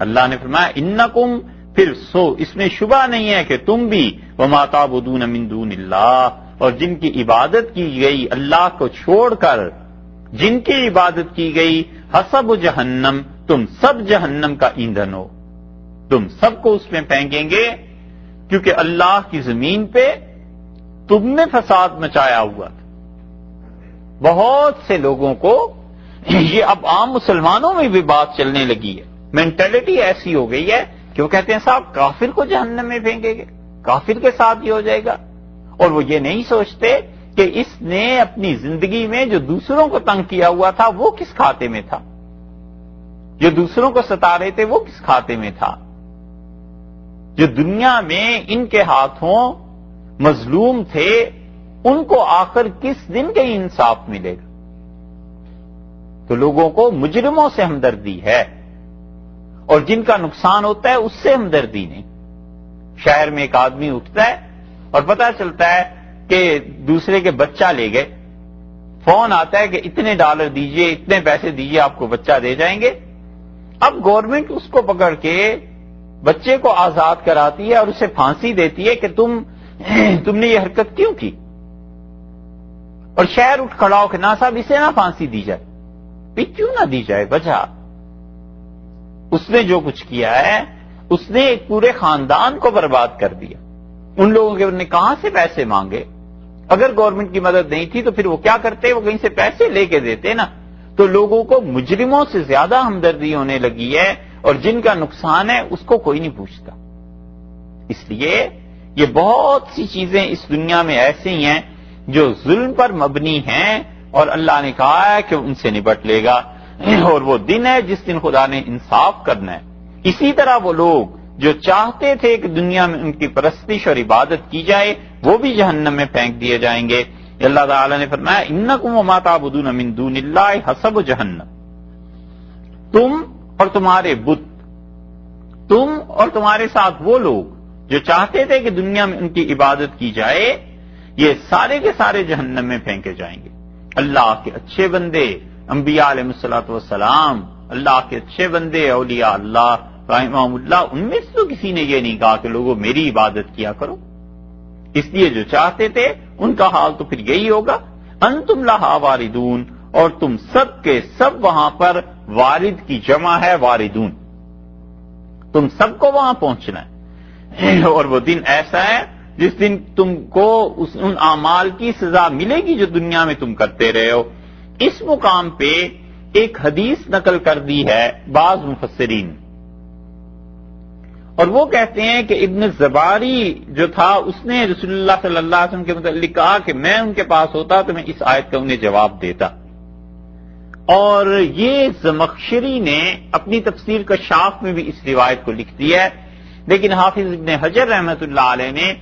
اللہ نے فرمایا انکم، پھر سو اس میں شبہ نہیں ہے کہ تم بھی وما تعبدون من دون اللہ، اور جن کی عبادت کی گئی اللہ کو چھوڑ کر، جن کی عبادت کی گئی حسب جہنم، تم سب جہنم کا ایندھن ہو، تم سب کو اس میں پھینکیں گے، کیونکہ اللہ کی زمین پہ تم نے فساد مچایا ہوا تھا۔ بہت سے لوگوں کو یہ اب عام مسلمانوں میں بھی بات چلنے لگی ہے، مینٹلٹی ایسی ہو گئی ہے کہ وہ کہتے ہیں صاحب کافر کو جہنم میں پھینکیں گے، کافر کے ساتھ یہ ہو جائے گا، اور وہ یہ نہیں سوچتے کہ اس نے اپنی زندگی میں جو دوسروں کو تنگ کیا ہوا تھا وہ کس کھاتے میں تھا، جو دوسروں کو ستا رہے تھے وہ کس کھاتے میں تھا، جو دنیا میں ان کے ہاتھوں مظلوم تھے ان کو آخر کس دن کا انصاف ملے گا۔ تو لوگوں کو مجرموں سے ہمدردی ہے، اور جن کا نقصان ہوتا ہے اس سے ہمدردی نہیں۔ شہر میں ایک آدمی اٹھتا ہے اور پتہ چلتا ہے کہ دوسرے کے بچہ لے گئے، فون آتا ہے کہ اتنے ڈالر دیجئے، اتنے پیسے دیجئے، آپ کو بچہ دے جائیں گے۔ اب گورنمنٹ اس کو پکڑ کے بچے کو آزاد کراتی ہے اور اسے پھانسی دیتی ہے کہ تم نے یہ حرکت کیوں کی، اور شہر اٹھ کھڑا ہو کہ نا صاحب اسے نہ پھانسی دی جائے، بھی کیوں نہ دی جائے، وجہ اس نے جو کچھ کیا ہے اس نے ایک پورے خاندان کو برباد کر دیا۔ ان لوگوں کے نے کہاں سے پیسے مانگے؟ اگر گورنمنٹ کی مدد نہیں تھی تو پھر وہ کیا کرتے، وہ کہیں سے پیسے لے کے دیتے نا۔ تو لوگوں کو مجرموں سے زیادہ ہمدردی ہونے لگی ہے، اور جن کا نقصان ہے اس کو کوئی نہیں پوچھتا۔ اس لیے یہ بہت سی چیزیں اس دنیا میں ایسے ہی ہیں جو ظلم پر مبنی ہیں، اور اللہ نے کہا ہے کہ ان سے نبٹ لے گا، اور وہ دن ہے جس دن خدا نے انصاف کرنا ہے۔ اسی طرح وہ لوگ جو چاہتے تھے کہ دنیا میں ان کی پرستش اور عبادت کی جائے وہ بھی جہنم میں پھینک دیے جائیں گے۔ اللہ تعالی نے فرمایا انکم وما تعبدون من دون اللہ حسب جہنم، تم اور تمہارے بت، تم اور تمہارے ساتھ وہ لوگ جو چاہتے تھے کہ دنیا میں ان کی عبادت کی جائے، یہ سارے کے سارے جہنم میں پھینکے جائیں گے۔ اللہ کے اچھے بندے انبیاء علیہ الصلوۃ والسلام، اللہ کے اچھے بندے اولیاء اللہ رحمہم اللہ، ان میں سے تو کسی نے یہ نہیں کہا کہ لوگوں میری عبادت کیا کرو، اس لیے جو چاہتے تھے ان کا حال تو پھر یہی ہوگا، انتم لہا واردون، اور تم سب کے سب وہاں پر، وارد کی جمع ہے واردون، تم سب کو وہاں پہنچنا ہے۔ اور وہ دن ایسا ہے جس دن تم کو ان اعمال کی سزا ملے گی جو دنیا میں تم کرتے رہے ہو۔ اس مقام پہ ایک حدیث نقل کر دی ہے بعض مفسرین، اور وہ کہتے ہیں کہ ابن زباری جو تھا اس نے رسول اللہ صلی اللہ علیہ وسلم کے متعلق کہا کہ میں ان کے پاس ہوتا تو میں اس آیت کا انہیں جواب دیتا، اور یہ زمخشری نے اپنی تفسیر کشاف میں بھی اس روایت کو لکھ دیا ہے، لیکن حافظ ابن حجر رحمۃ اللہ علیہ نے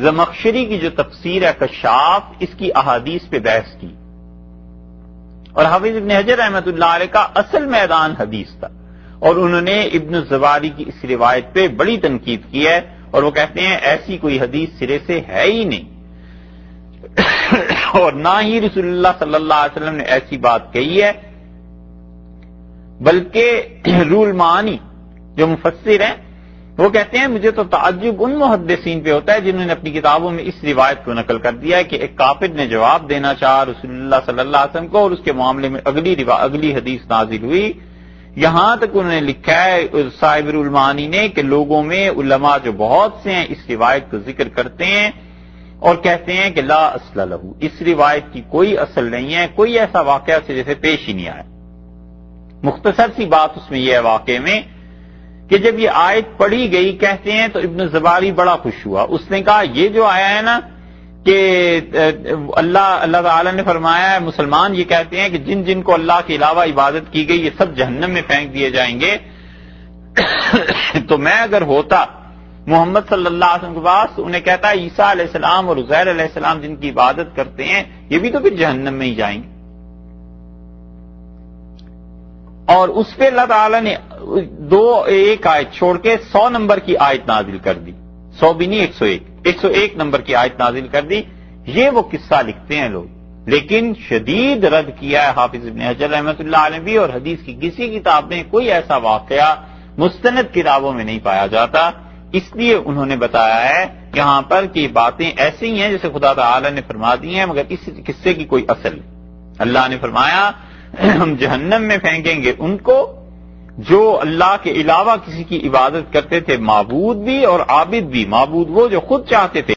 زمخشری کی جو تفسیر ہے کشاف، اس کی احادیث پہ بحث کی، اور حافظ ابن حجر رحمۃ اللہ علیہ کا اصل میدان حدیث تھا، اور انہوں نے ابن الزباری کی اس روایت پہ بڑی تنقید کی ہے، اور وہ کہتے ہیں ایسی کوئی حدیث سرے سے ہے ہی نہیں، اور نہ ہی رسول اللہ صلی اللہ علیہ وسلم نے ایسی بات کہی ہے، بلکہ رول معانی جو مفسر ہیں وہ کہتے ہیں مجھے تو تعجب ان محدثین پہ ہوتا ہے جنہوں نے اپنی کتابوں میں اس روایت کو نقل کر دیا ہے کہ ایک کافر نے جواب دینا چاہا رسول اللہ صلی اللہ علیہ وسلم کو، اور اس کے معاملے میں اگلی حدیث نازل ہوئی، یہاں تک انہوں نے لکھا ہے صاحب المعانی نے کہ لوگوں میں علماء جو بہت سے ہیں اس روایت کو ذکر کرتے ہیں اور کہتے ہیں کہ لا اصل لہ، اس روایت کی کوئی اصل نہیں ہے، کوئی ایسا واقعہ سے جیسے پیش ہی نہیں آیا۔ مختصر سی بات اس میں یہ ہے واقعے میں کہ جب یہ آیت پڑھی گئی کہتے ہیں تو ابن زباری بڑا خوش ہوا، اس نے کہا یہ جو آیا ہے نا کہ اللہ تعالی نے فرمایا ہے مسلمان یہ کہتے ہیں کہ جن جن کو اللہ کے علاوہ عبادت کی گئی یہ سب جہنم میں پھینک دیے جائیں گے، تو میں اگر ہوتا محمد صلی اللہ علیہ وسلم کے پاس انہیں کہتا ہے عیسیٰ علیہ السلام اور عزیر علیہ السلام جن کی عبادت کرتے ہیں یہ بھی تو پھر جہنم میں ہی جائیں گے۔ اور اس پہ اللہ تعالیٰ نے ایک آیت چھوڑ کے 100 نمبر کی آیت نازل کر دی، 100 بھی نہیں 101 نمبر کی آیت نازل کر دی۔ یہ وہ قصہ لکھتے ہیں لوگ، لیکن شدید رد کیا ہے حافظ ابن حجر رحمۃ اللہ علیہ بھی، اور حدیث کی کسی کتاب میں کوئی ایسا واقعہ مستند کتابوں میں نہیں پایا جاتا. اس لیے انہوں نے بتایا ہے یہاں پر کہ باتیں ایسی ہی ہیں جیسے خدا تعالی نے فرما دی ہیں، مگر اس قصے کی کوئی اصل نہیں. اللہ نے فرمایا ہم جہنم میں پھینکیں گے ان کو جو اللہ کے علاوہ کسی کی عبادت کرتے تھے، معبود بھی اور عابد بھی. معبود وہ جو خود چاہتے تھے